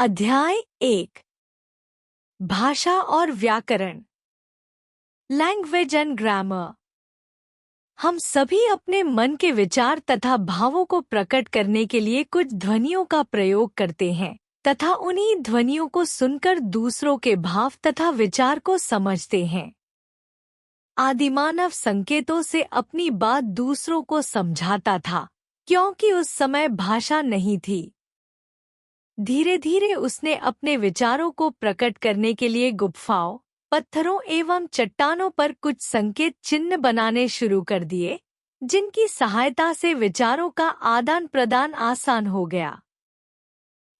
अध्याय 1 भाषा और व्याकरण। Language and grammar. हम सभी अपने मन के विचार तथा भावों को प्रकट करने के लिए कुछ ध्वनियों का प्रयोग करते हैं तथा उन्हीं ध्वनियों को सुनकर दूसरों के भाव तथा विचार को समझते हैं। आदिमानव संकेतों से अपनी बात दूसरों को समझाता था, क्योंकि उस समय भाषा नहीं थी। धीरे धीरे उसने अपने विचारों को प्रकट करने के लिए गुफाओं, पत्थरों एवं चट्टानों पर कुछ संकेत चिन्ह बनाने शुरू कर दिए, जिनकी सहायता से विचारों का आदान प्रदान आसान हो गया।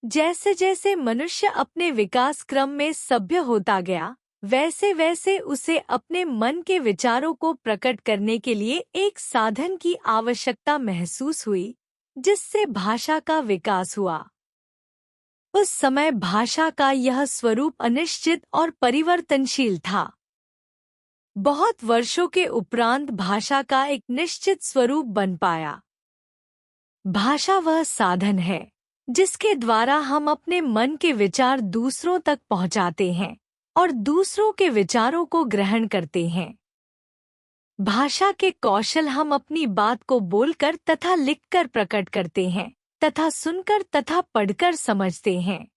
जैसे जैसे मनुष्य अपने विकास क्रम में सभ्य होता गया, वैसे वैसे उसे अपने मन के विचारों को प्रकट करने के लिए एक साधन की आवश्यकता महसूस हुई, जिससे भाषा का विकास हुआ। उस समय भाषा का यह स्वरूप अनिश्चित और परिवर्तनशील था। बहुत वर्षों के उपरांत भाषा का एक निश्चित स्वरूप बन पाया। भाषा वह साधन है जिसके द्वारा हम अपने मन के विचार दूसरों तक पहुंचाते हैं और दूसरों के विचारों को ग्रहण करते हैं। भाषा के कौशल हम अपनी बात को बोलकर तथा लिखकर प्रकट करते हैं तथा सुनकर तथा पढ़कर समझते हैं।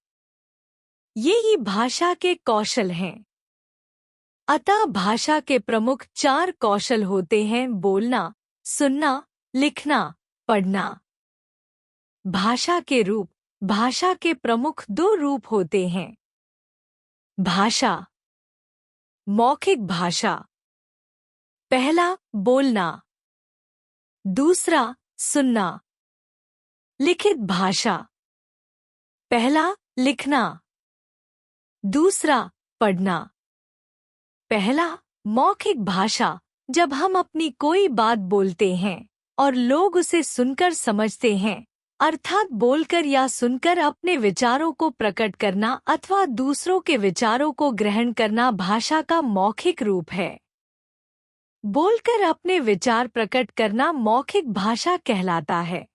ये ही भाषा के कौशल हैं। अतः भाषा के प्रमुख 4 कौशल होते हैं: बोलना, सुनना, लिखना, पढ़ना। भाषा के रूप। भाषा के प्रमुख 2 रूप होते हैं। भाषा। मौखिक भाषा। पहला, बोलना। दूसरा, सुनना। लिखित भाषा। पहला, लिखना। दूसरा, पढ़ना। पहला, मौखिक भाषा। जब हम अपनी कोई बात बोलते हैं और लोग उसे सुनकर समझते हैं, अर्थात बोलकर या सुनकर अपने विचारों को प्रकट करना अथवा दूसरों के विचारों को ग्रहण करना भाषा का मौखिक रूप है। बोलकर अपने विचार प्रकट करना मौखिक भाषा कहलाता है।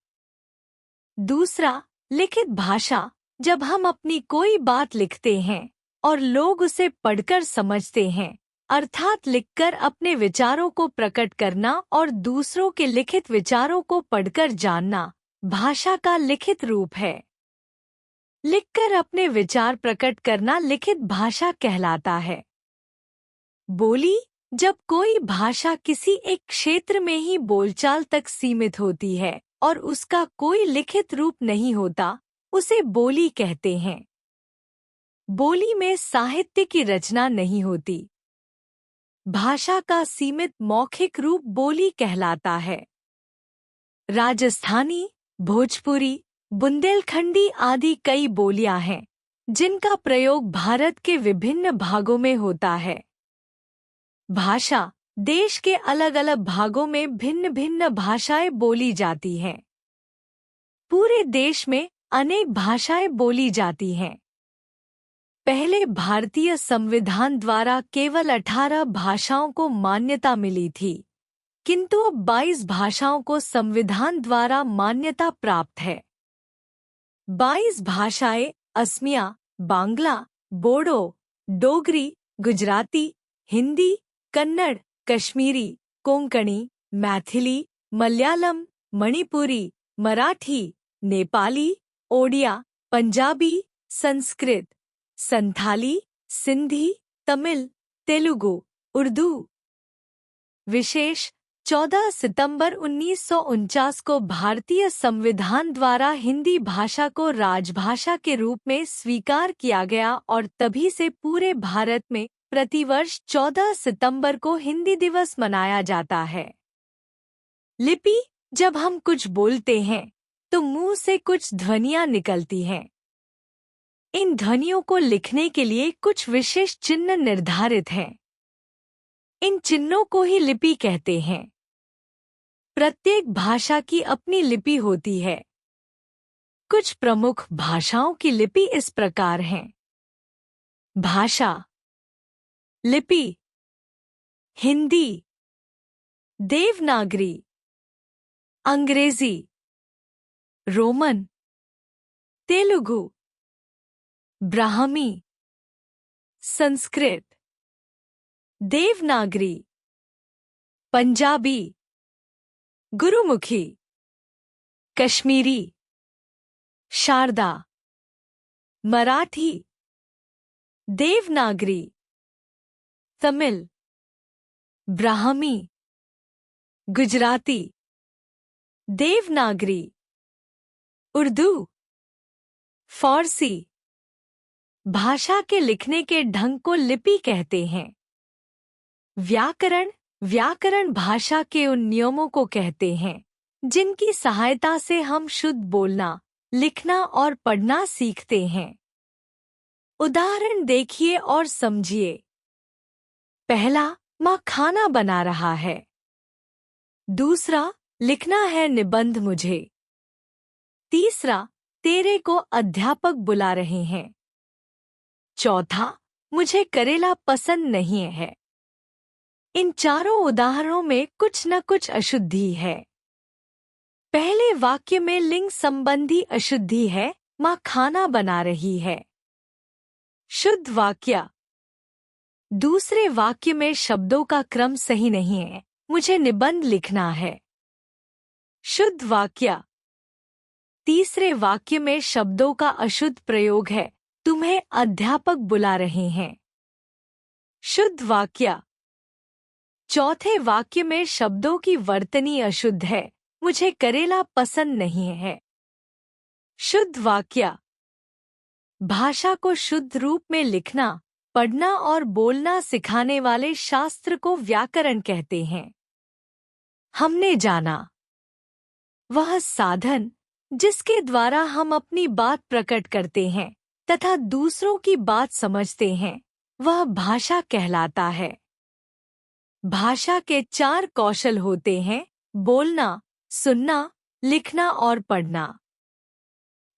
दूसरा, लिखित भाषा। जब हम अपनी कोई बात लिखते हैं और लोग उसे पढ़कर समझते हैं, अर्थात लिखकर अपने विचारों को प्रकट करना और दूसरों के लिखित विचारों को पढ़कर जानना भाषा का लिखित रूप है। लिखकर अपने विचार प्रकट करना लिखित भाषा कहलाता है। बोली। जब कोई भाषा किसी एक क्षेत्र में ही बोलचाल तक सीमित होती है और उसका कोई लिखित रूप नहीं होता, उसे बोली कहते हैं। बोली में साहित्य की रचना नहीं होती। भाषा का सीमित मौखिक रूप बोली कहलाता है। राजस्थानी, भोजपुरी, बुंदेलखंडी आदि कई बोलियां हैं, जिनका प्रयोग भारत के विभिन्न भागों में होता है। भाषा। देश के अलग अलग भागों में भिन्न भिन्न भाषाएं बोली जाती हैं। पूरे देश में अनेक भाषाएं बोली जाती हैं। पहले भारतीय संविधान द्वारा केवल 18 भाषाओं को मान्यता मिली थी, किंतु अब 22 भाषाओं को संविधान द्वारा मान्यता प्राप्त है। 22 भाषाएं असमिया, बांग्ला, बोडो, डोगरी, गुजराती, हिंदी, कन्नड़, कश्मीरी, कोंकणी, मैथिली, मलयालम, मणिपुरी, मराठी, नेपाली, ओडिया, पंजाबी, संस्कृत, संथाली, सिंधी, तमिल, तेलुगु, उर्दू। विशेष 14 सितंबर 1949 को भारतीय संविधान द्वारा हिंदी भाषा को राजभाषा के रूप में स्वीकार किया गया और तभी से पूरे भारत में प्रतिवर्ष 14 सितंबर को हिंदी दिवस मनाया जाता है। लिपि। जब हम कुछ बोलते हैं तो मुंह से कुछ ध्वनियां निकलती हैं। इन ध्वनियों को लिखने के लिए कुछ विशेष चिन्ह निर्धारित हैं। इन चिन्हों को ही लिपि कहते हैं। प्रत्येक भाषा की अपनी लिपि होती है। कुछ प्रमुख भाषाओं की लिपि इस प्रकार हैं। भाषा। लिपि। हिंदी, देवनागरी, अंग्रेजी, रोमन, तेलुगु, ब्राह्मी, संस्कृत, देवनागरी, पंजाबी, गुरुमुखी, कश्मीरी, शारदा, मराठी, देवनागरी, तमिल, ब्राह्मी, गुजराती, देवनागरी, उर्दू, फारसी। भाषा के लिखने के ढंग को लिपि कहते हैं। व्याकरण भाषा के उन नियमों को कहते हैं जिनकी सहायता से हम शुद्ध बोलना, लिखना और पढ़ना सीखते हैं। उदाहरण देखिए और समझिए। पहला, माँ खाना बना रहा है। दूसरा, लिखना है निबंध मुझे। तीसरा, तेरे को अध्यापक बुला रहे हैं। चौथा, मुझे करेला पसंद नहीं है। इन चारों उदाहरणों में कुछ न कुछ अशुद्धि है। पहले वाक्य में लिंग संबंधी अशुद्धि है, माँ खाना बना रही है। शुद्ध वाक्य। दूसरे वाक्य में शब्दों का क्रम सही नहीं है, मुझे निबंध लिखना है। शुद्ध वाक्य। तीसरे वाक्य में शब्दों का अशुद्ध प्रयोग है, तुम्हें अध्यापक बुला रहे हैं। शुद्ध वाक्य। चौथे वाक्य में शब्दों की वर्तनी अशुद्ध है, मुझे करेला पसंद नहीं है। शुद्ध वाक्य। भाषा को शुद्ध रूप में लिखना, पढ़ना और बोलना सिखाने वाले शास्त्र को व्याकरण कहते हैं। हमने जाना वह साधन जिसके द्वारा हम अपनी बात प्रकट करते हैं तथा दूसरों की बात समझते हैं, वह भाषा कहलाता है। भाषा के 4 कौशल होते हैं: बोलना, सुनना, लिखना और पढ़ना।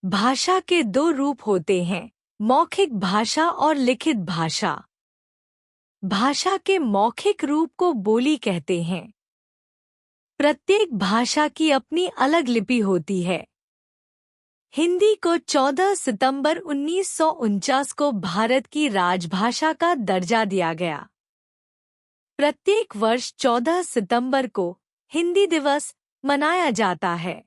भाषा के 2 रूप होते हैं: मौखिक भाषा और लिखित भाषा। भाषा के मौखिक रूप को बोली कहते हैं। प्रत्येक भाषा की अपनी अलग लिपि होती है। हिंदी को 14 सितंबर 1949 को भारत की राजभाषा का दर्जा दिया गया। प्रत्येक वर्ष 14 सितंबर को हिंदी दिवस मनाया जाता है।